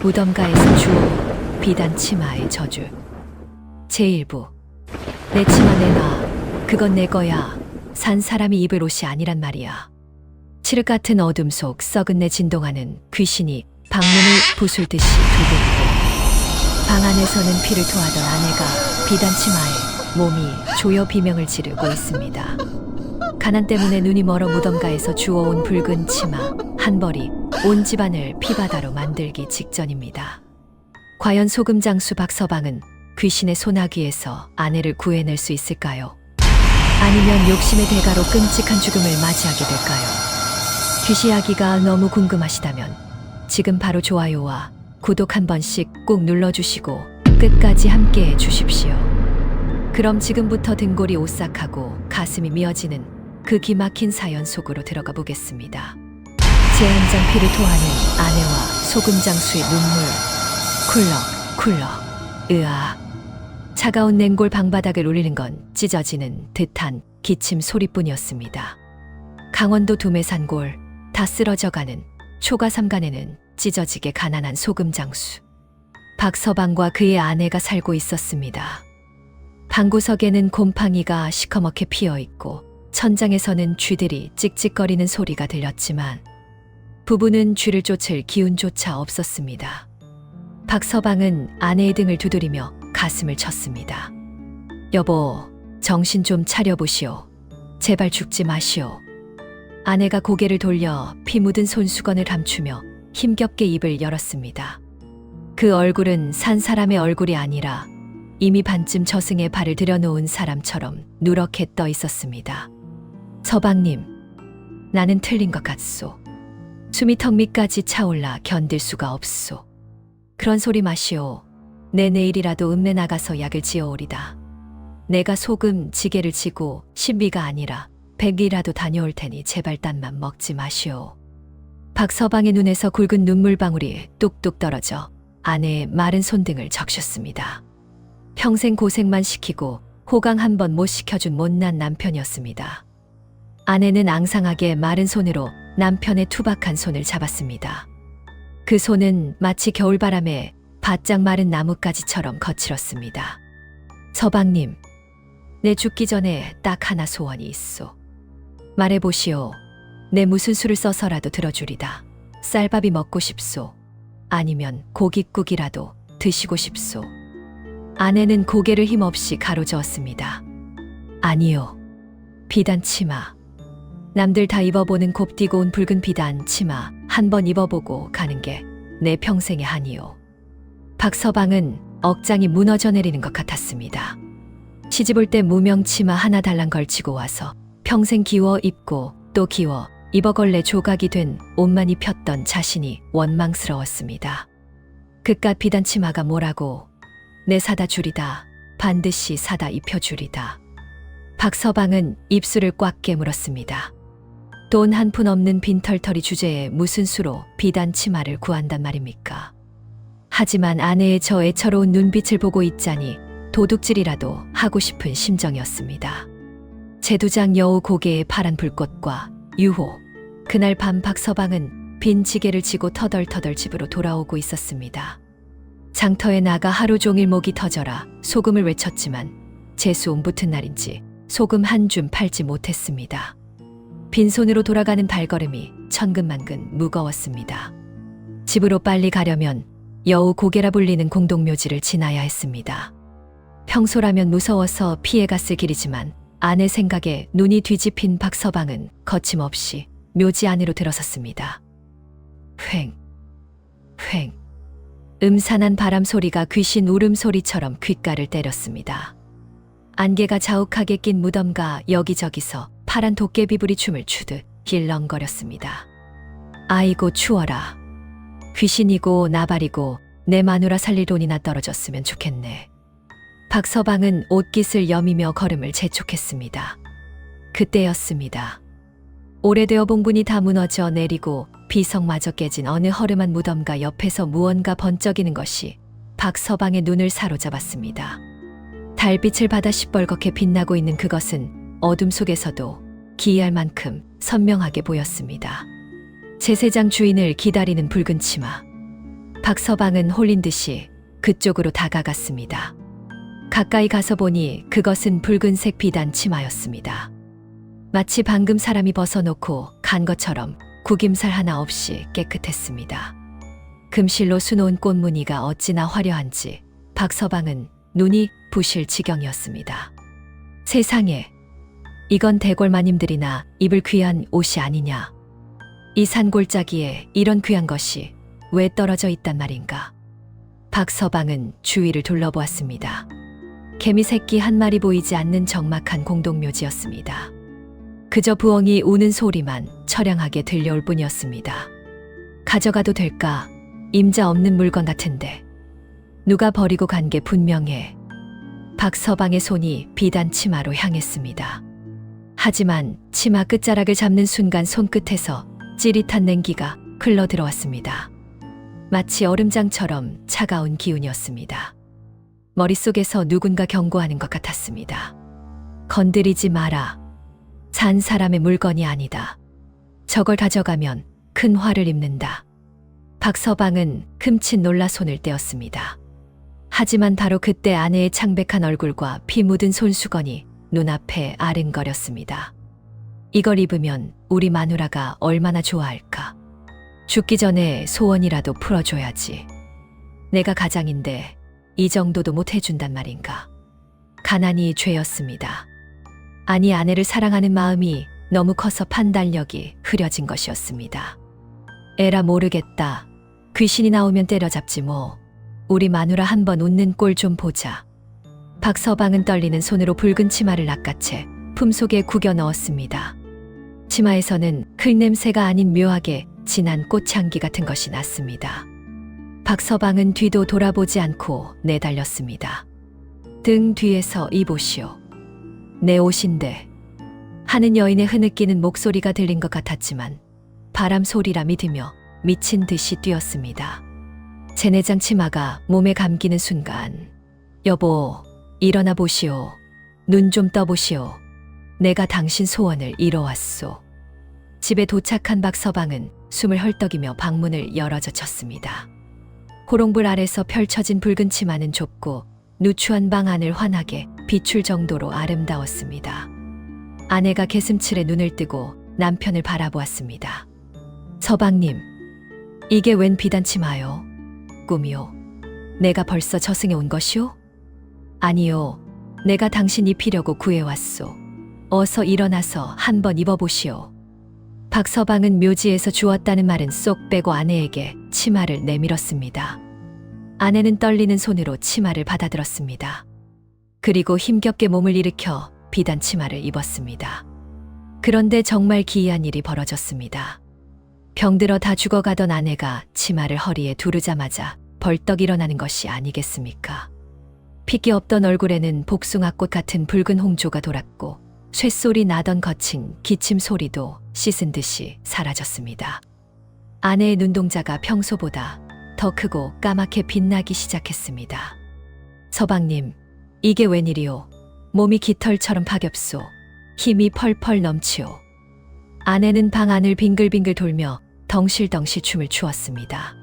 무덤가에서 주워온 비단 치마의 저주. 제1부. 내 치마 내놔. 그건 내 거야. 산 사람이 입을 옷이 아니란 말이야. 칠흑 같은 어둠 속 썩은 내 진동하는 귀신이 방문을 부술듯이 두드리고 방 안에서는 피를 토하던 아내가 비단 치마에 몸이 조여 비명을 지르고 있습니다. 가난 때문에 눈이 멀어 무덤가에서 주워온 붉은 치마 한 벌이 온 집안을 피바다로 만들기 직전입니다. 과연 소금장수 박서방은 귀신의 소나기에서 아내를 구해낼 수 있을까요? 아니면 욕심의 대가로 끔찍한 죽음을 맞이하게 될까요? 귀시 이야기가 너무 궁금하시다면 지금 바로 좋아요와 구독 한 번씩 꼭 눌러주시고 끝까지 함께해 주십시오. 그럼 지금부터 등골이 오싹하고 가슴이 미어지는 그 기막힌 사연 속으로 들어가 보겠습니다. 제 한 장 피를 토하는 아내와 소금장수의 눈물. 쿨럭 으아. 차가운 냉골 방바닥을 울리는 건 찢어지는 듯한 기침 소리뿐이었습니다. 강원도 두매산골 다 쓰러져가는 초가삼간에는 찢어지게 가난한 소금장수 박서방과 그의 아내가 살고 있었습니다. 방구석에는 곰팡이가 시커멓게 피어있고 천장에서는 쥐들이 찍찍거리는 소리가 들렸지만 부부는 쥐를 쫓을 기운조차 없었습니다. 박서방은 아내의 등을 두드리며 가슴을 쳤습니다. 여보, 정신 좀 차려보시오. 제발 죽지 마시오. 아내가 고개를 돌려 피 묻은 손수건을 감추며 힘겹게 입을 열었습니다. 그 얼굴은 산 사람의 얼굴이 아니라 이미 반쯤 저승에 발을 들여놓은 사람처럼 누렇게 떠 있었습니다. 서방님, 나는 틀린 것 같소. 숨이 턱 밑까지 차올라 견딜 수가 없소. 그런 소리 마시오. 내 내일이라도 읍내 나가서 약을 지어오리다. 내가 소금 지게를 지고 신비가 아니라 백이라도 다녀올 테니 제발 딴만 먹지 마시오. 박서방의 눈에서 굵은 눈물방울이 뚝뚝 떨어져 아내의 마른 손등을 적셨습니다. 평생 고생만 시키고 호강 한 번 못 시켜준 못난 남편이었습니다. 아내는 앙상하게 마른 손으로 남편의 투박한 손을 잡았습니다. 그 손은 마치 겨울바람에 바짝 마른 나뭇가지처럼 거칠었습니다. 서방님, 내 죽기 전에 딱 하나 소원이 있소. 말해보시오. 내 무슨 수를 써서라도 들어주리다. 쌀밥이 먹고 싶소. 아니면 고깃국이라도 드시고 싶소. 아내는 고개를 힘없이 가로저었습니다. 아니요. 비단 치마. 남들 다 입어보는 곱디고 온 붉은 비단 치마 한 번 입어보고 가는 게 내 평생의 한이요. 박서방은 억장이 무너져 내리는 것 같았습니다. 시집올 때 무명 치마 하나 달랑 걸치고 와서 평생 기워 입고 또 기워 입어걸레 조각이 된 옷만 입혔던 자신이 원망스러웠습니다. 그깟 비단 치마가 뭐라고. 내 사다 주리다. 반드시 사다 입혀주리다. 박서방은 입술을 꽉 깨물었습니다. 돈 한 푼 없는 빈털터리 주제에 무슨 수로 비단 치마를 구한단 말입니까? 하지만 아내의 저 애처로운 눈빛을 보고 있자니 도둑질이라도 하고 싶은 심정이었습니다. 제두장 여우 고개의 파란 불꽃과 유호. 그날 밤 박서방은 빈 지게를 지고 터덜터덜 집으로 돌아오고 있었습니다. 장터에 나가 하루 종일 목이 터져라 소금을 외쳤지만 재수온 붙은 날인지 소금 한 줌 팔지 못했습니다. 빈손으로 돌아가는 발걸음이 천근만근 무거웠습니다. 집으로 빨리 가려면 여우 고개라 불리는 공동묘지를 지나야 했습니다. 평소라면 무서워서 피해갔을 길이지만 아내 생각에 눈이 뒤집힌 박서방은 거침없이 묘지 안으로 들어섰습니다. 휑, 휑. 음산한 바람 소리가 귀신 울음소리처럼 귓가를 때렸습니다. 안개가 자욱하게 낀 무덤가 여기저기서 파란 도깨비불이 춤을 추듯 길렁거렸습니다. 아이고 추워라. 귀신이고 나발이고 내 마누라 살릴 돈이나 떨어졌으면 좋겠네. 박서방은 옷깃을 여미며 걸음을 재촉했습니다. 그때였습니다. 오래되어 봉분이 다 무너져 내리고 비석마저 깨진 어느 허름한 무덤가 옆에서 무언가 번쩍이는 것이 박서방의 눈을 사로잡았습니다. 달빛을 받아 시뻘겋게 빛나고 있는 그것은 어둠 속에서도 기이할 만큼 선명하게 보였습니다. 제사장 주인을 기다리는 붉은 치마. 박서방은 홀린 듯이 그쪽으로 다가갔습니다. 가까이 가서 보니 그것은 붉은색 비단 치마였습니다. 마치 방금 사람이 벗어놓고 간 것처럼 구김살 하나 없이 깨끗했습니다. 금실로 수놓은 꽃무늬가 어찌나 화려한지 박서방은 눈이 부실 지경이었습니다. 세상에, 이건 대궐마님들이나 입을 귀한 옷이 아니냐. 이 산골짜기에 이런 귀한 것이 왜 떨어져 있단 말인가. 박서방은 주위를 둘러보았습니다. 개미 새끼 한 마리 보이지 않는 적막한 공동묘지였습니다. 그저 부엉이 우는 소리만 처량하게 들려올 뿐이었습니다. 가져가도 될까? 임자 없는 물건 같은데. 누가 버리고 간 게 분명해. 박서방의 손이 비단 치마로 향했습니다. 하지만 치마 끝자락을 잡는 순간 손끝에서 찌릿한 냉기가 흘러 들어왔습니다. 마치 얼음장처럼 차가운 기운이었습니다. 머릿속에서 누군가 경고하는 것 같았습니다. 건드리지 마라. 산 사람의 물건이 아니다. 저걸 가져가면 큰 화를 입는다. 박서방은 흠칫 놀라 손을 떼었습니다. 하지만 바로 그때 아내의 창백한 얼굴과 피 묻은 손수건이 눈앞에 아른거렸습니다. 이걸 입으면 우리 마누라가 얼마나 좋아할까. 죽기 전에 소원이라도 풀어줘야지. 내가 가장인데 이 정도도 못 해준단 말인가. 가난이 죄였습니다. 아니, 아내를 사랑하는 마음이 너무 커서 판단력이 흐려진 것이었습니다. 에라 모르겠다. 귀신이 나오면 때려잡지 뭐. 우리 마누라 한번 웃는 꼴 좀 보자. 박서방은 떨리는 손으로 붉은 치마를 낚아채 품속에 구겨 넣었습니다. 치마에서는 클 냄새가 아닌 묘하게 진한 꽃향기 같은 것이 났습니다. 박서방은 뒤도 돌아보지 않고 내달렸습니다. 등 뒤에서 이보시오. 내 옷인데. 하는 여인의 흐느끼는 목소리가 들린 것 같았지만 바람 소리라 믿으며 미친 듯이 뛰었습니다. 제 내장 치마가 몸에 감기는 순간 여보, 일어나 보시오. 눈 좀 떠보시오. 내가 당신 소원을 이뤄왔소. 집에 도착한 박서방은 숨을 헐떡이며 방문을 열어젖혔습니다. 호롱불 아래서 펼쳐진 붉은 치마는 좁고 누추한 방 안을 환하게 비출 정도로 아름다웠습니다. 아내가 개슴츠레 눈을 뜨고 남편을 바라보았습니다. 서방님, 이게 웬 비단 치마요? 꿈이요? 내가 벌써 저승에 온 것이요? 아니요, 내가 당신 입히려고 구해왔소. 어서 일어나서 한번 입어보시오. 박서방은 묘지에서 주웠다는 말은 쏙 빼고 아내에게 치마를 내밀었습니다. 아내는 떨리는 손으로 치마를 받아들었습니다. 그리고 힘겹게 몸을 일으켜 비단 치마를 입었습니다. 그런데 정말 기이한 일이 벌어졌습니다. 병들어 다 죽어가던 아내가 치마를 허리에 두르자마자 벌떡 일어나는 것이 아니겠습니까? 핏기 없던 얼굴에는 복숭아꽃 같은 붉은 홍조가 돌았고 쇳소리 나던 거친 기침 소리도 씻은 듯이 사라졌습니다. 아내의 눈동자가 평소보다 더 크고 까맣게 빛나기 시작했습니다. 서방님, 이게 웬일이오? 몸이 깃털처럼 파겹소. 힘이 펄펄 넘치오. 아내는 방 안을 빙글빙글 돌며 덩실덩실 춤을 추었습니다.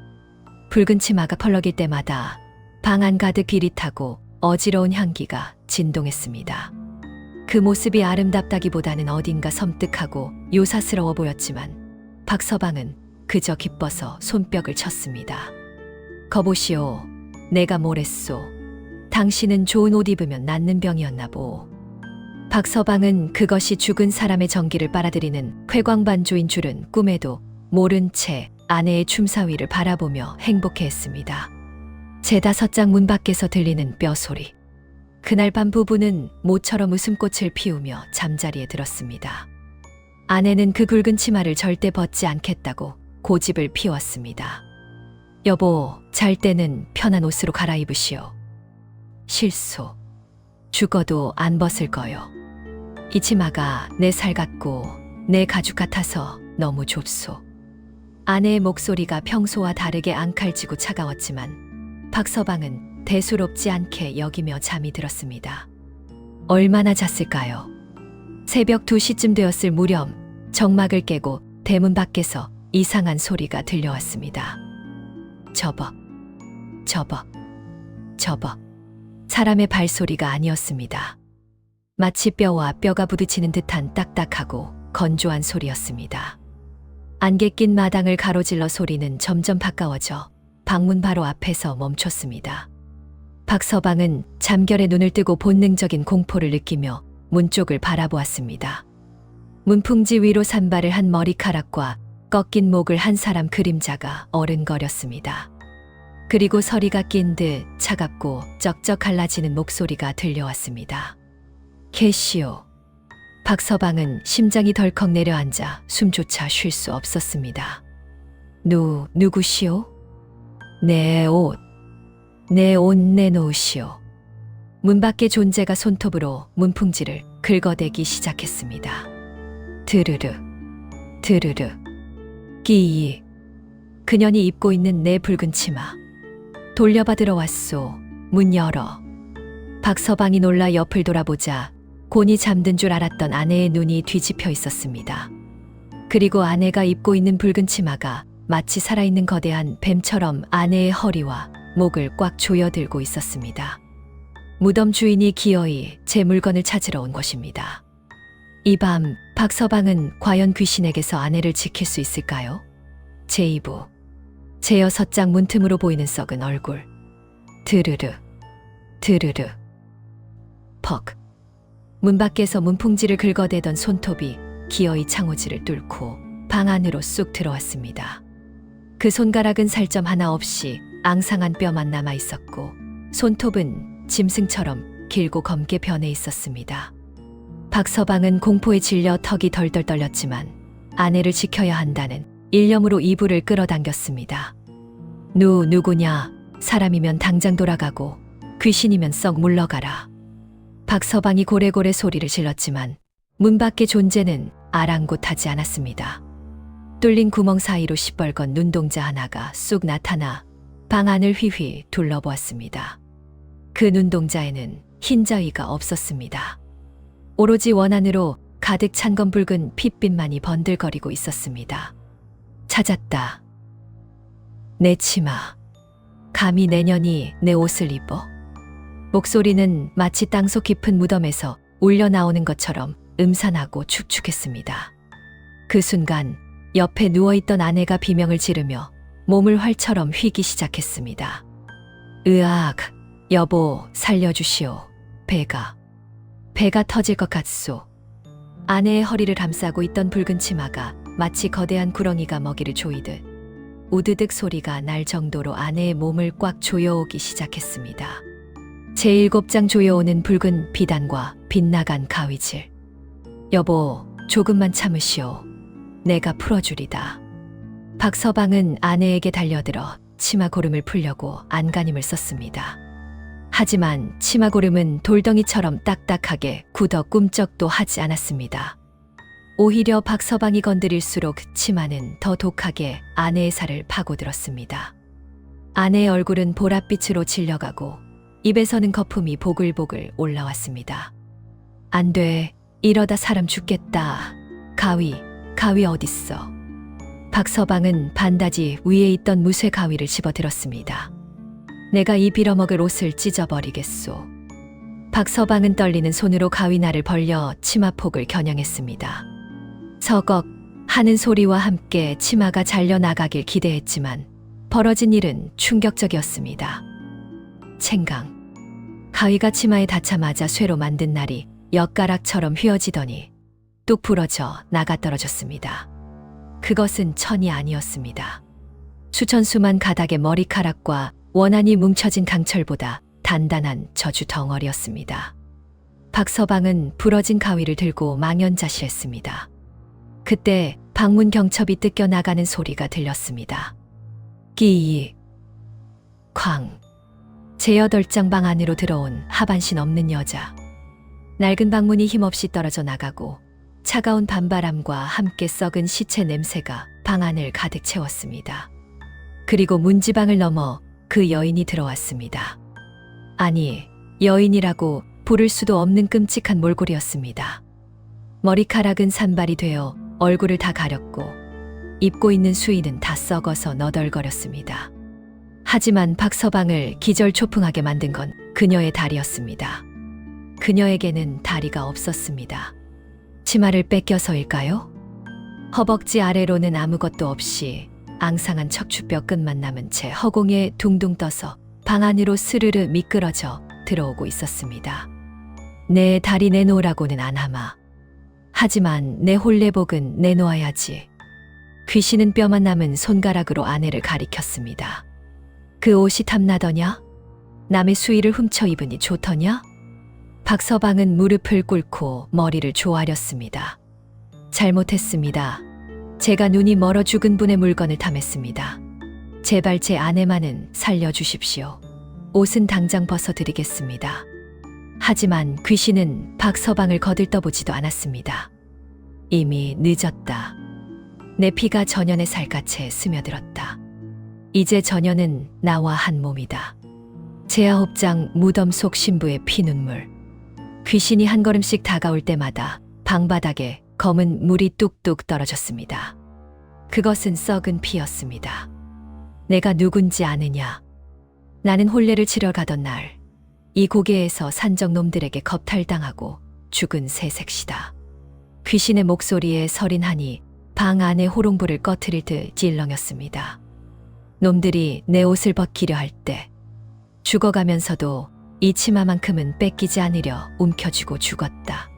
붉은 치마가 펄럭일 때마다 방 안 가득 비릿하고 어지러운 향기가 진동했습니다. 그 모습이 아름답다기보다는 어딘가 섬뜩하고 요사스러워 보였지만 박서방은 그저 기뻐서 손뼉을 쳤습니다. 거보시오, 내가 뭐랬소. 당신은 좋은 옷 입으면 낫는 병이었나 보. 박서방은 그것이 죽은 사람의 정기를 빨아들이는 회광반조인 줄은 꿈에도 모른 채 아내의 춤사위를 바라보며 행복해했습니다. 제5장 문 밖에서 들리는 뼈소리. 그날 밤 부부는 모처럼 웃음꽃을 피우며 잠자리에 들었습니다. 아내는 그 굵은 치마를 절대 벗지 않겠다고 고집을 피웠습니다. 여보, 잘 때는 편한 옷으로 갈아입으시오. 실소. 죽어도 안 벗을 거요. 이 치마가 내 살 같고 내 가죽 같아서 너무 좁소. 아내의 목소리가 평소와 다르게 앙칼지고 차가웠지만 박서방은 대수롭지 않게 여기며 잠이 들었습니다. 얼마나 잤을까요? 새벽 2시쯤 되었을 무렵 정막을 깨고 대문 밖에서 이상한 소리가 들려왔습니다. 접어. 저벅. 사람의 발소리가 아니었습니다. 마치 뼈와 뼈가 부딪히는 듯한 딱딱하고 건조한 소리였습니다. 안개 낀 마당을 가로질러 소리는 점점 가까워져 방문 바로 앞에서 멈췄습니다. 박서방은 잠결에 눈을 뜨고 본능적인 공포를 느끼며 문 쪽을 바라보았습니다. 문풍지 위로 산발을 한 머리카락과 꺾인 목을 한 사람 그림자가 어른거렸습니다. 그리고 서리가 낀 듯 차갑고 쩍쩍 갈라지는 목소리가 들려왔습니다. 개시오. 박서방은 심장이 덜컥 내려앉아 숨조차 쉴 수 없었습니다. 누구시오? 내 옷 내놓으시오. 문 밖의 존재가 손톱으로 문풍지를 긁어대기 시작했습니다. 드르르. 끼이. 그년이 입고 있는 내 붉은 치마. 돌려받으러 왔소. 문 열어. 박서방이 놀라 옆을 돌아보자 곤히 잠든 줄 알았던 아내의 눈이 뒤집혀 있었습니다. 그리고 아내가 입고 있는 붉은 치마가 마치 살아있는 거대한 뱀처럼 아내의 허리와 목을 꽉 조여들고 있었습니다. 무덤 주인이 기어이 제 물건을 찾으러 온 것입니다. 이 밤 박서방은 과연 귀신에게서 아내를 지킬 수 있을까요? 제 이부. 제 6장 문틈으로 보이는 썩은 얼굴. 드르르. 퍽. 문 밖에서 문풍지를 긁어대던 손톱이 기어이 창호지를 뚫고 방 안으로 쑥 들어왔습니다. 그 손가락은 살점 하나 없이 앙상한 뼈만 남아 있었고 손톱은 짐승처럼 길고 검게 변해 있었습니다. 박서방은 공포에 질려 턱이 덜덜 떨렸지만 아내를 지켜야 한다는 일념으로 이불을 끌어당겼습니다. 누구냐? 사람이면 당장 돌아가고 귀신이면 썩 물러가라. 박서방이 고래고래 소리를 질렀지만 문 밖의 존재는 아랑곳하지 않았습니다. 뚫린 구멍 사이로 시뻘건 눈동자 하나가 쑥 나타나 방 안을 휘휘 둘러보았습니다. 그 눈동자에는 흰자위가 없었습니다. 오로지 원안으로 가득 찬 건 붉은 핏빛만이 번들거리고 있었습니다. 찾았다. 내 치마. 감히 내년이 내 옷을 입어? 목소리는 마치 땅속 깊은 무덤에서 울려 나오는 것처럼 음산하고 축축했습니다. 그 순간 옆에 누워있던 아내가 비명을 지르며 몸을 활처럼 휘기 시작했습니다. 으악, 여보 살려주시오. 배가 터질 것 같소. 아내의 허리를 감싸고 있던 붉은 치마가 마치 거대한 구렁이가 먹이를 조이듯 우드득 소리가 날 정도로 아내의 몸을 꽉 조여오기 시작했습니다. 제7장 조여오는 붉은 비단과 빗나간 가위질. 여보, 조금만 참으시오. 내가 풀어주리다. 박서방은 아내에게 달려들어 치마고름을 풀려고 안간힘을 썼습니다. 하지만 치마고름은 돌덩이처럼 딱딱하게 굳어 꿈쩍도 하지 않았습니다. 오히려 박서방이 건드릴수록 치마는 더 독하게 아내의 살을 파고들었습니다. 아내의 얼굴은 보랏빛으로 질려가고 입에서는 거품이 보글보글 올라왔습니다. 안 돼, 이러다 사람 죽겠다. 가위 어딨어? 박서방은 반다지 위에 있던 무쇠 가위를 집어들었습니다. 내가 이 빌어먹을 옷을 찢어버리겠소. 박서방은 떨리는 손으로 가위날을 벌려 치마폭을 겨냥했습니다. 서걱 하는 소리와 함께 치마가 잘려나가길 기대했지만 벌어진 일은 충격적이었습니다. 챙강. 가위가 치마에 닿자마자 쇠로 만든 날이 엿가락처럼 휘어지더니 뚝 부러져 나가떨어졌습니다. 그것은 천이 아니었습니다. 수천 수만 가닥의 머리카락과 원한이 뭉쳐진 강철보다 단단한 저주 덩어리였습니다. 박서방은 부러진 가위를 들고 망연자실했습니다. 그때 방문 경첩이 뜯겨 나가는 소리가 들렸습니다. 끼이 쾅. 제8장 방 안으로 들어온 하반신 없는 여자. 낡은 방문이 힘없이 떨어져 나가고 차가운 밤바람과 함께 썩은 시체 냄새가 방 안을 가득 채웠습니다. 그리고 문지방을 넘어 그 여인이 들어왔습니다. 아니, 여인이라고 부를 수도 없는 끔찍한 몰골이었습니다. 머리카락은 산발이 되어 얼굴을 다 가렸고 입고 있는 수의는 다 썩어서 너덜거렸습니다. 하지만 박서방을 기절초풍하게 만든 건 그녀의 다리였습니다. 그녀에게는 다리가 없었습니다. 치마를 뺏겨서일까요? 허벅지 아래로는 아무것도 없이 앙상한 척추뼈 끝만 남은 채 허공에 둥둥 떠서 방 안으로 스르르 미끄러져 들어오고 있었습니다. 내 다리 내놓으라고는 안 하마. 하지만 내 홀레복은 내놓아야지. 귀신은 뼈만 남은 손가락으로 아내를 가리켰습니다. 그 옷이 탐나더냐? 남의 수의를 훔쳐 입으니 좋더냐? 박서방은 무릎을 꿇고 머리를 조아렸습니다. 잘못했습니다. 제가 눈이 멀어 죽은 분의 물건을 탐했습니다. 제발 제 아내만은 살려주십시오. 옷은 당장 벗어드리겠습니다. 하지만 귀신은 박서방을 거들떠보지도 않았습니다. 이미 늦었다. 내 피가 전연의 살갗에 스며들었다. 이제 전연은 나와 한 몸이다. 제아홉장 무덤 속 신부의 피눈물. 귀신이 한 걸음씩 다가올 때마다 방바닥에 검은 물이 뚝뚝 떨어졌습니다. 그것은 썩은 피였습니다. 내가 누군지 아느냐? 나는 혼례를 치러 가던 날, 이 고개에서 산적놈들에게 겁탈당하고 죽은 새색시다. 귀신의 목소리에 서린하니 방 안에 호롱불을 꺼트릴 듯 찔렁였습니다. 놈들이 내 옷을 벗기려 할 때 죽어가면서도 이 치마만큼은 뺏기지 않으려 움켜쥐고 죽었다.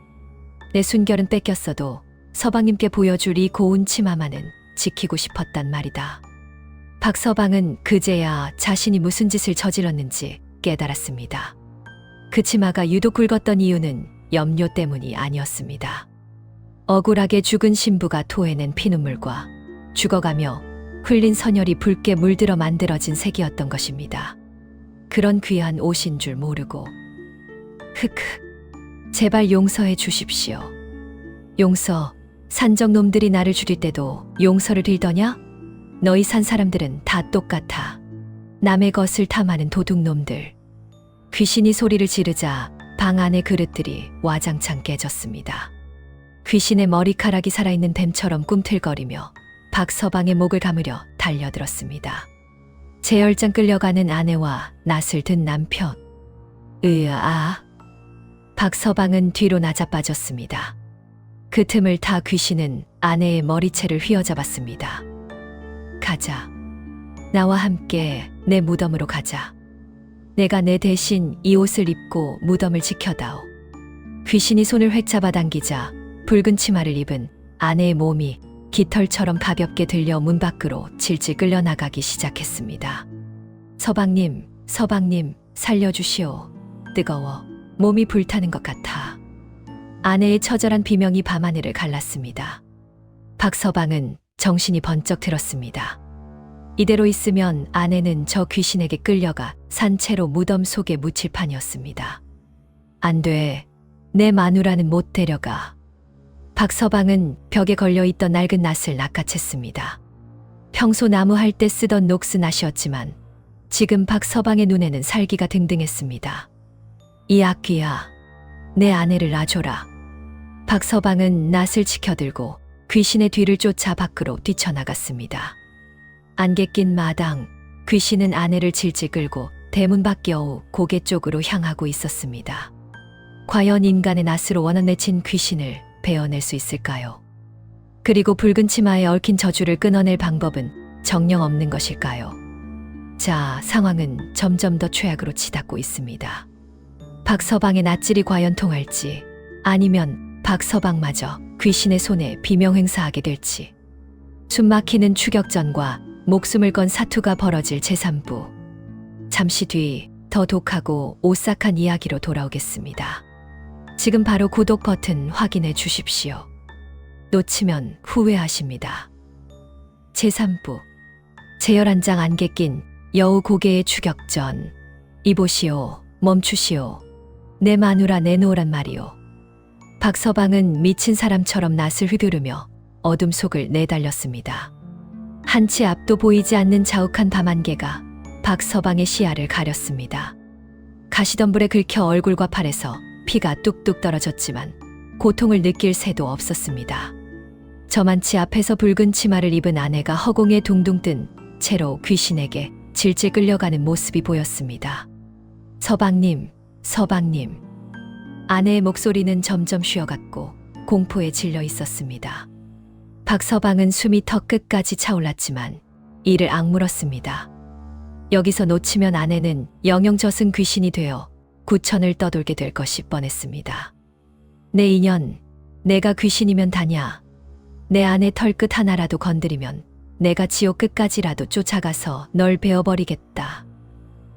내 순결은 뺏겼어도 서방님께 보여줄 이 고운 치마만은 지키고 싶었단 말이다. 박서방은 그제야 자신이 무슨 짓을 저질렀는지 깨달았습니다. 그 치마가 유독 굵었던 이유는 염료 때문이 아니었습니다. 억울하게 죽은 신부가 토해낸 피눈물과 죽어가며 흘린 선혈이 붉게 물들어 만들어진 색이었던 것입니다. 그런 귀한 옷인 줄 모르고. 흑흑, 제발 용서해 주십시오. 용서, 산적놈들이 나를 죽일 때도 용서를 빌더냐? 너희 산 사람들은 다 똑같아. 남의 것을 탐하는 도둑놈들. 귀신이 소리를 지르자 방 안의 그릇들이 와장창 깨졌습니다. 귀신의 머리카락이 살아있는 뱀처럼 꿈틀거리며 박서방의 목을 감으려 달려들었습니다. 제열장 끌려가는 아내와 낯을 든 남편. 으아. 박서방은 뒤로 나자빠졌습니다. 그 틈을 타 귀신은 아내의 머리채를 휘어잡았습니다. 가자. 나와 함께 내 무덤으로 가자. 내가 내 대신 이 옷을 입고 무덤을 지켜다오. 귀신이 손을 획 잡아당기자 붉은 치마를 입은 아내의 몸이 깃털처럼 가볍게 들려 문 밖으로 질질 끌려나가기 시작했습니다. 서방님, 서방님, 살려주시오. 뜨거워. 몸이 불타는 것 같아. 아내의 처절한 비명이 밤하늘을 갈랐습니다. 박서방은 정신이 번쩍 들었습니다. 이대로 있으면 아내는 저 귀신에게 끌려가 산채로 무덤 속에 묻힐 판이었습니다. 안 돼. 내 마누라는 못 데려가. 박서방은 벽에 걸려있던 낡은 낫을 낚아챘습니다. 평소 나무할 때 쓰던 녹스 낫이었지만 지금 박서방의 눈에는 살기가 등등했습니다. 이 악귀야, 내 아내를 놔줘라. 박서방은 낫을 치켜들고 귀신의 뒤를 쫓아 밖으로 뛰쳐나갔습니다. 안개 낀 마당, 귀신은 아내를 질질 끌고 대문 밖 겨우 고개 쪽으로 향하고 있었습니다. 과연 인간의 낫으로 원한 맺힌 귀신을 베어낼 수 있을까요? 그리고 붉은 치마에 얽힌 저주를 끊어낼 방법은 정녕 없는 것일까요? 자, 상황은 점점 더 최악으로 치닫고 있습니다. 박서방의 낫질이 과연 통할지, 아니면 박서방마저 귀신의 손에 비명 행사하게 될지. 숨막히는 추격전과 목숨을 건 사투가 벌어질 제3부. 잠시 뒤 더 독하고 오싹한 이야기로 돌아오겠습니다. 지금 바로 구독 버튼 확인해 주십시오. 놓치면 후회하십니다. 제3부. 제열한장 안개 낀 여우 고개의 추격전. 이보시오, 멈추시오. 내 마누라 내놓으란 말이오. 박서방은 미친 사람처럼 낫을 휘두르며 어둠 속을 내달렸습니다. 한치 앞도 보이지 않는 자욱한 밤안개가 박서방의 시야를 가렸습니다. 가시덤불에 긁혀 얼굴과 팔에서 피가 뚝뚝 떨어졌지만 고통을 느낄 새도 없었습니다. 저만치 앞에서 붉은 치마를 입은 아내가 허공에 둥둥 뜬 채로 귀신에게 질질 끌려가는 모습이 보였습니다. 서방님, 서방님. 아내의 목소리는 점점 쉬어갔고 공포에 질려 있었습니다. 박서방은 숨이 턱 끝까지 차올랐지만 이를 악물었습니다. 여기서 놓치면 아내는 영영 저승 귀신이 되어 구천을 떠돌게 될 것이 뻔했습니다. 내 인연, 내가 귀신이면 다냐. 내 아내 털끝 하나라도 건드리면 내가 지옥 끝까지라도 쫓아가서 널 베어버리겠다.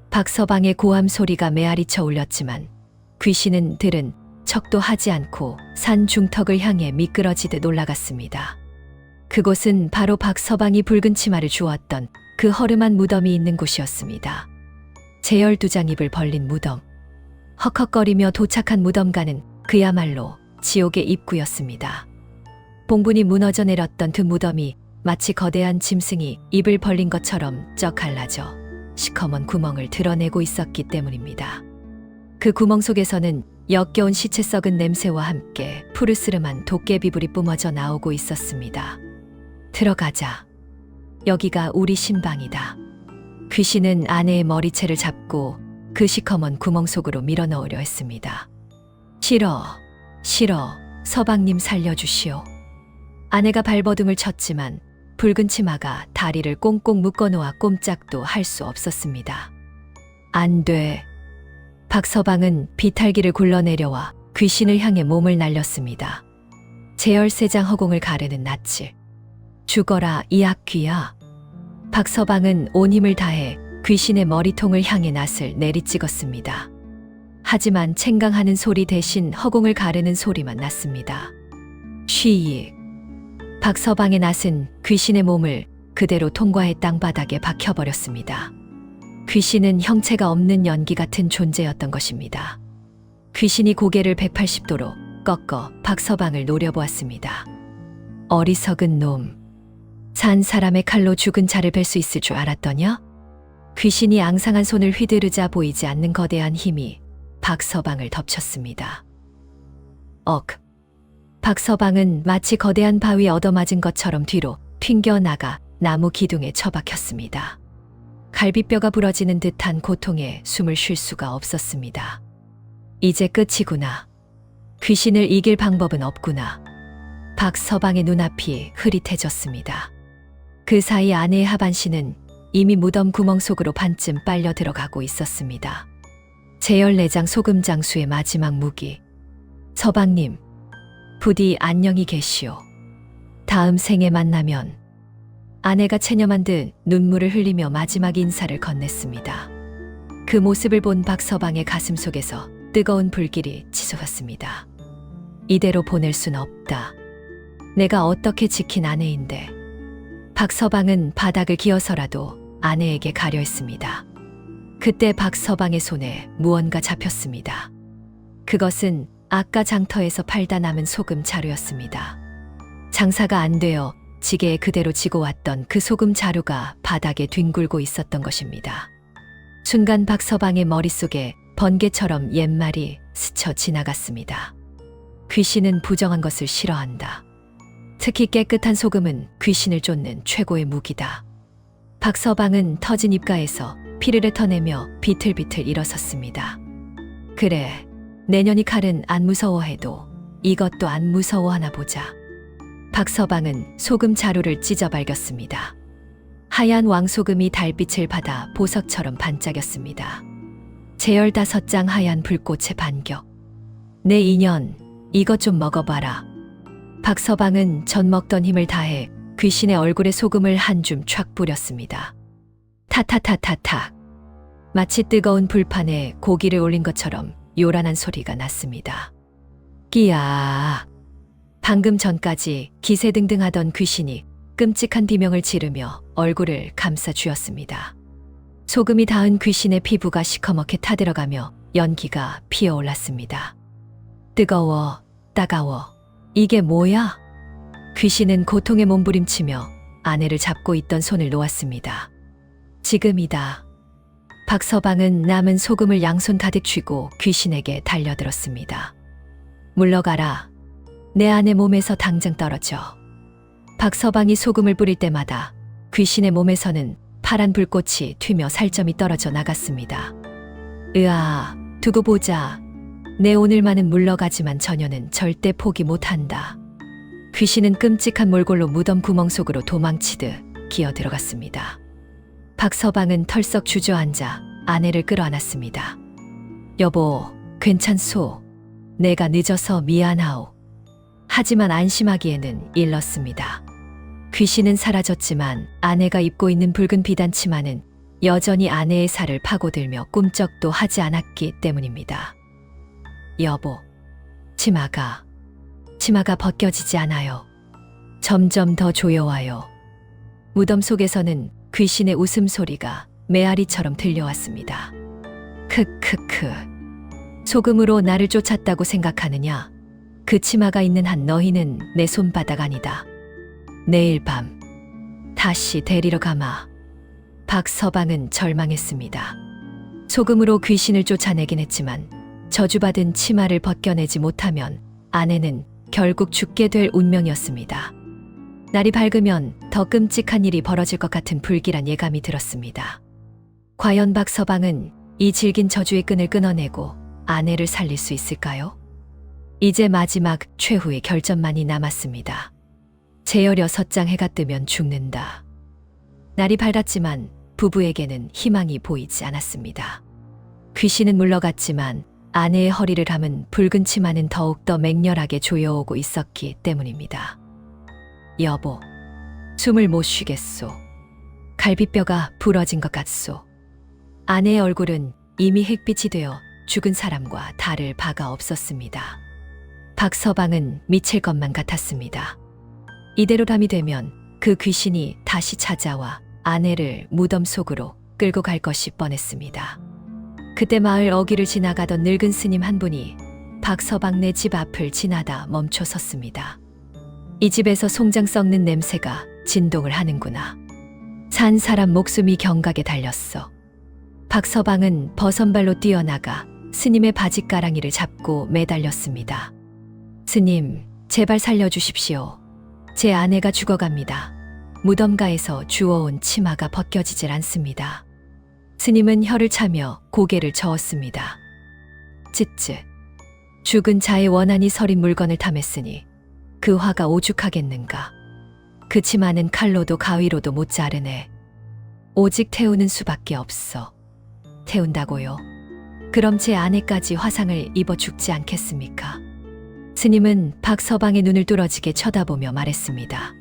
박서방의 고함 소리가 메아리쳐 울렸지만 귀신은 들은 척도 하지 않고 산 중턱을 향해 미끄러지듯 올라갔습니다. 그곳은 바로 박서방이 붉은 치마를 주웠던 그 허름한 무덤이 있는 곳이었습니다. 제12장 입을 벌린 무덤. 헉헉거리며 도착한 무덤가는 그야말로 지옥의 입구였습니다. 봉분이 무너져 내렸던 그 무덤이 마치 거대한 짐승이 입을 벌린 것처럼 쩍 갈라져 시커먼 구멍을 드러내고 있었기 때문입니다. 그 구멍 속에서는 역겨운 시체 썩은 냄새와 함께 푸르스름한 도깨비불이 뿜어져 나오고 있었습니다. 들어가자. 여기가 우리 신방이다. 귀신은 아내의 머리채를 잡고 그 시커먼 구멍 속으로 밀어넣으려 했습니다. 싫어, 싫어, 서방님 살려주시오. 아내가 발버둥을 쳤지만 붉은 치마가 다리를 꽁꽁 묶어놓아 꼼짝도 할 수 없었습니다. 안 돼. 박서방은 비탈기를 굴러내려와 귀신을 향해 몸을 날렸습니다. 제13장 허공을 가르는 낯을. 죽어라 이 악귀야. 박서방은 온 힘을 다해 귀신의 머리통을 향해 낫을 내리찍었습니다. 하지만 챙강하는 소리 대신 허공을 가르는 소리만 났습니다. 쉬익. 박서방의 낫은 귀신의 몸을 그대로 통과해 땅바닥에 박혀버렸습니다. 귀신은 형체가 없는 연기 같은 존재였던 것입니다. 귀신이 고개를 180도로 꺾어 박서방을 노려보았습니다. 어리석은 놈. 산 사람의 칼로 죽은 자를 뵐 수 있을 줄 알았더냐? 귀신이 앙상한 손을 휘두르자 보이지 않는 거대한 힘이 박서방을 덮쳤습니다. 억. 박서방은 마치 거대한 바위에 얻어맞은 것처럼 뒤로 튕겨나가 나무 기둥에 처박혔습니다. 갈비뼈가 부러지는 듯한 고통에 숨을 쉴 수가 없었습니다. 이제 끝이구나. 귀신을 이길 방법은 없구나. 박서방의 눈앞이 흐릿해졌습니다. 그 사이 아내의 하반신은 이미 무덤 구멍 속으로 반쯤 빨려 들어가고 있었습니다. 제14장 소금장수의 마지막 무기. 서방님, 부디 안녕히 계시오. 다음 생에 만나면. 아내가 체념한 듯 눈물을 흘리며 마지막 인사를 건넸습니다. 그 모습을 본 박서방의 가슴 속에서 뜨거운 불길이 치솟았습니다. 이대로 보낼 순 없다. 내가 어떻게 지킨 아내인데. 박서방은 바닥을 기어서라도 아내에게 가려 했습니다. 그때 박서방의 손에 무언가 잡혔습니다. 그것은 아까 장터에서 팔다 남은 소금 자루였습니다. 장사가 안 되어 지게에 그대로 지고 왔던 그 소금 자루가 바닥에 뒹굴고 있었던 것입니다. 순간 박서방의 머릿속에 번개처럼 옛말이 스쳐 지나갔습니다. 귀신은 부정한 것을 싫어한다. 특히 깨끗한 소금은 귀신을 쫓는 최고의 무기다. 박서방은 터진 입가에서 피를 뱉어내며 비틀비틀 일어섰습니다. 그래, 내년이 칼은 안 무서워해도 이것도 안 무서워하나 보자. 박서방은 소금 자루를 찢어 발겼습니다. 하얀 왕소금이 달빛을 받아 보석처럼 반짝였습니다. 제15장 하얀 불꽃의 반격. 내 인연, 이것 좀 먹어봐라. 박서방은 전 먹던 힘을 다해 귀신의 얼굴에 소금을 한 줌 촥 뿌렸습니다. 타타타타타. 마치 뜨거운 불판에 고기를 올린 것처럼 요란한 소리가 났습니다. 끼야. 방금 전까지 기세등등하던 귀신이 끔찍한 비명을 지르며 얼굴을 감싸 쥐었습니다. 소금이 닿은 귀신의 피부가 시커멓게 타들어가며 연기가 피어올랐습니다. 뜨거워, 따가워. 이게 뭐야? 귀신은 고통에 몸부림치며 아내를 잡고 있던 손을 놓았습니다. 지금이다. 박서방은 남은 소금을 양손 가득 쥐고 귀신에게 달려들었습니다. 물러가라. 내 아내 몸에서 당장 떨어져. 박서방이 소금을 뿌릴 때마다 귀신의 몸에서는 파란 불꽃이 튀며 살점이 떨어져 나갔습니다. 으아, 두고 보자. 내 오늘만은 물러가지만 저녀는 절대 포기 못한다. 귀신은 끔찍한 몰골로 무덤 구멍 속으로 도망치듯 기어 들어갔습니다. 박서방은 털썩 주저앉아 아내를 끌어안았습니다. 여보, 괜찮소. 내가 늦어서 미안하오. 하지만 안심하기에는 일렀습니다. 귀신은 사라졌지만 아내가 입고 있는 붉은 비단 치마는 여전히 아내의 살을 파고들며 꿈쩍도 하지 않았기 때문입니다. 여보, 치마가 벗겨지지 않아요. 점점 더 조여와요. 무덤 속에서는 귀신의 웃음소리가 메아리처럼 들려왔습니다. 크크크. 소금으로 나를 쫓았다고 생각하느냐? 그 치마가 있는 한 너희는 내 손바닥 아니다. 내일 밤 다시 데리러 가마. 박서방은 절망했습니다. 소금으로 귀신을 쫓아내긴 했지만 저주받은 치마를 벗겨내지 못하면 아내는 결국 죽게 될 운명이었습니다. 날이 밝으면 더 끔찍한 일이 벌어질 것 같은 불길한 예감이 들었습니다. 과연 박서방은 이 질긴 저주의 끈을 끊어내고 아내를 살릴 수 있을까요? 이제 마지막 최후의 결전만이 남았습니다. 재열여 섯장 해가 뜨면 죽는다. 날이 밝았지만 부부에게는 희망이 보이지 않았습니다. 귀신은 물러갔지만 아내의 허리를 감은 붉은 치마는 더욱더 맹렬하게 조여오고 있었기 때문입니다. 여보, 숨을 못 쉬겠소. 갈비뼈가 부러진 것 같소. 아내의 얼굴은 이미 햇빛이 되어 죽은 사람과 다를 바가 없었습니다. 박서방은 미칠 것만 같았습니다. 이대로 밤이 되면 그 귀신이 다시 찾아와 아내를 무덤 속으로 끌고 갈 것이 뻔했습니다. 그때 마을 어귀를 지나가던 늙은 스님 한 분이 박서방네 집 앞을 지나다 멈춰 섰습니다. 이 집에서 송장 썩는 냄새가 진동을 하는구나. 산 사람 목숨이 경각에 달렸어. 박서방은 버선발로 뛰어나가 스님의 바짓가랑이를 잡고 매달렸습니다. 스님, 제발 살려주십시오. 제 아내가 죽어갑니다. 무덤가에서 주워온 치마가 벗겨지질 않습니다. 스님은 혀를 차며 고개를 저었습니다. 쯧쯧. 죽은 자의 원한이 서린 물건을 탐했으니 그 화가 오죽하겠는가. 그 치마는 칼로도 가위로도 못 자르네. 오직 태우는 수밖에 없어. 태운다고요? 그럼 제 아내까지 화상을 입어 죽지 않겠습니까? 스님은 박서방의 눈을 뚫어지게 쳐다보며 말했습니다.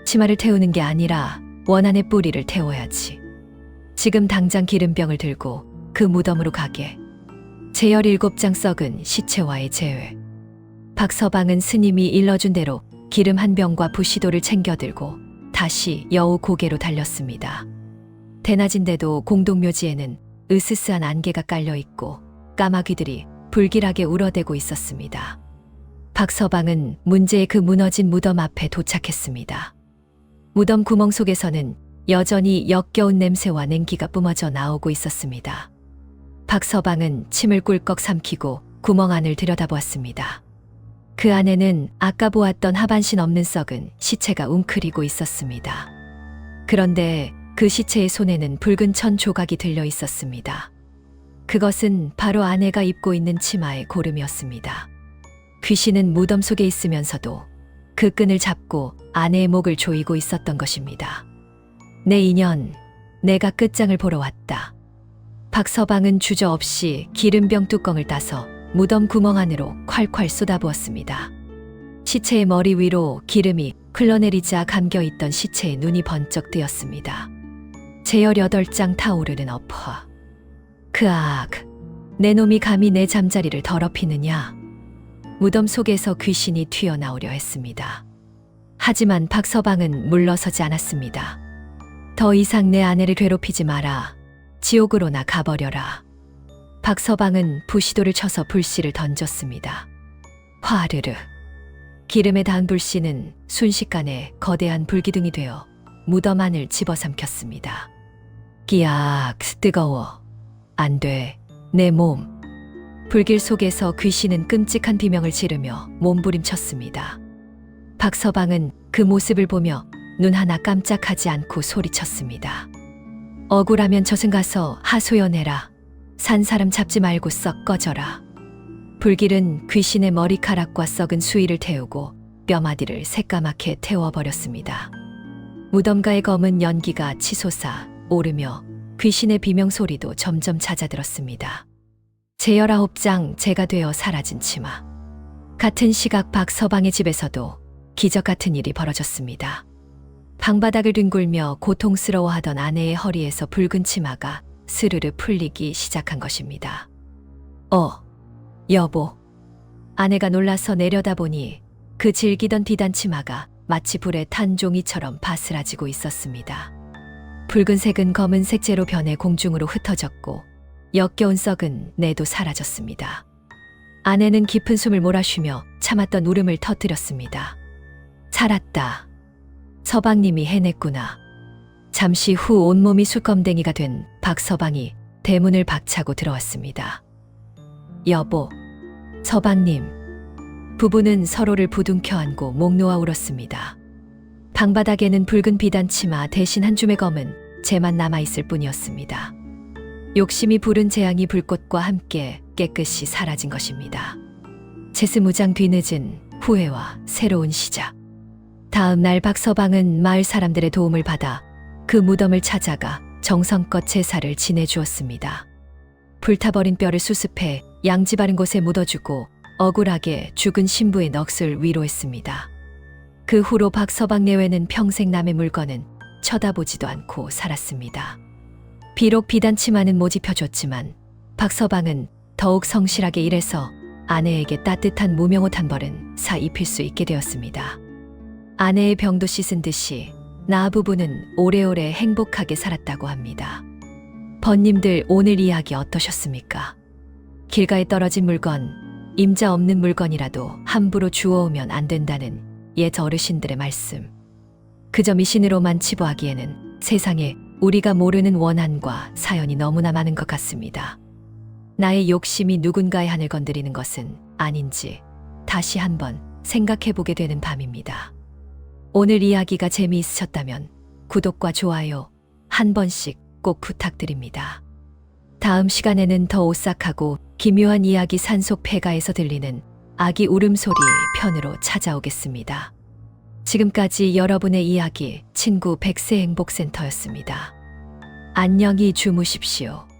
치마를 태우는 게 아니라 원한의 뿌리를 태워야지. 지금 당장 기름병을 들고 그 무덤으로 가게. 제열 7장 썩은 시체와의 재회. 박서방은 스님이 일러준 대로 기름 한 병과 부시도를 챙겨 들고 다시 여우 고개로 달렸습니다. 대낮인데도 공동묘지에는 으스스한 안개가 깔려 있고 까마귀들이 불길하게 울어대고 있었습니다. 박서방은 문제의 그 무너진 무덤 앞에 도착했습니다. 무덤 구멍 속에서는 여전히 역겨운 냄새와 냉기가 뿜어져 나오고 있었습니다. 박서방은 침을 꿀꺽 삼키고 구멍 안을 들여다보았습니다. 그 안에는 아까 보았던 하반신 없는 썩은 시체가 웅크리고 있었습니다. 그런데 그 시체의 손에는 붉은 천 조각이 들려 있었습니다. 그것은 바로 아내가 입고 있는 치마의 고름이었습니다. 귀신은 무덤 속에 있으면서도 그 끈을 잡고 아내의 목을 조이고 있었던 것입니다. 내 인연, 내가 끝장을 보러 왔다. 박서방은 주저없이 기름병 뚜껑을 따서 무덤 구멍 안으로 콸콸 쏟아부었습니다. 시체의 머리 위로 기름이 흘러내리자 감겨있던 시체의 눈이 번쩍 뜨였습니다. 제열 8장 타오르는 업화. 그악, 내 놈이 감히 내 잠자리를 더럽히느냐. 무덤 속에서 귀신이 튀어나오려 했습니다. 하지만 박서방은 물러서지 않았습니다. 더 이상 내 아내를 괴롭히지 마라. 지옥으로나 가버려라. 박서방은 부시도를 쳐서 불씨를 던졌습니다. 화르르. 기름에 닿은 불씨는 순식간에 거대한 불기둥이 되어 무덤 안을 집어삼켰습니다. 끼악, 뜨거워. 안 돼, 내 몸. 불길 속에서 귀신은 끔찍한 비명을 지르며 몸부림쳤습니다. 박서방은 그 모습을 보며 눈 하나 깜짝하지 않고 소리쳤습니다. 억울하면 저승 가서 하소연해라. 산 사람 잡지 말고 썩 꺼져라. 불길은 귀신의 머리카락과 썩은 수의를 태우고 뼈마디를 새까맣게 태워버렸습니다. 무덤가의 검은 연기가 치솟아 오르며 귀신의 비명소리도 점점 잦아들었습니다. 제19장 제가 되어 사라진 치마. 같은 시각 박서방의 집에서도 기적 같은 일이 벌어졌습니다. 방바닥을 뒹굴며 고통스러워하던 아내의 허리에서 붉은 치마가 스르르 풀리기 시작한 것입니다. 여보. 아내가 놀라서 내려다보니 그 질기던 비단 치마가 마치 불에 탄 종이처럼 바스라지고 있었습니다. 붉은색은 검은색 재로 변해 공중으로 흩어졌고 역겨운 썩은 내도 사라졌습니다. 아내는 깊은 숨을 몰아쉬며 참았던 울음을 터뜨렸습니다. 살았다. 서방님이 해냈구나. 잠시 후 온몸이 술검댕이가 된 박서방이 대문을 박차고 들어왔습니다. 여보, 서방님. 부부는 서로를 부둥켜 안고 목 놓아 울었습니다. 방바닥에는 붉은 비단 치마 대신 한 줌의 검은 재만 남아있을 뿐이었습니다. 욕심이 부른 재앙이 불꽃과 함께 깨끗이 사라진 것입니다. 제스무장 뒤늦은 후회와 새로운 시작. 다음 날 박서방은 마을 사람들의 도움을 받아 그 무덤을 찾아가 정성껏 제사를 지내주었습니다. 불타버린 뼈를 수습해 양지 바른 곳에 묻어주고 억울하게 죽은 신부의 넋을 위로했습니다. 그 후로 박서방 내외는 평생 남의 물건은 쳐다보지도 않고 살았습니다. 비록 비단 치마는 모집혀줬지만 박서방은 더욱 성실하게 일해서 아내에게 따뜻한 무명옷 한 벌은 사 입힐 수 있게 되었습니다. 아내의 병도 씻은 듯이 나 부부는 오래오래 행복하게 살았다고 합니다. 번님들 오늘 이야기 어떠셨습니까? 길가에 떨어진 물건, 임자 없는 물건이라도 함부로 주워오면 안 된다는 옛 어르신들의 말씀. 그저 미신으로만 치부하기에는 세상에 우리가 모르는 원한과 사연이 너무나 많은 것 같습니다. 나의 욕심이 누군가의 한을 건드리는 것은 아닌지 다시 한번 생각해보게 되는 밤입니다. 오늘 이야기가 재미있으셨다면 구독과 좋아요 한 번씩 꼭 부탁드립니다. 다음 시간에는 더 오싹하고 기묘한 이야기 산속 폐가에서 들리는 아기 울음소리 편으로 찾아오겠습니다. 지금까지 여러분의 이야기 친구 백세행복센터였습니다. 안녕히 주무십시오.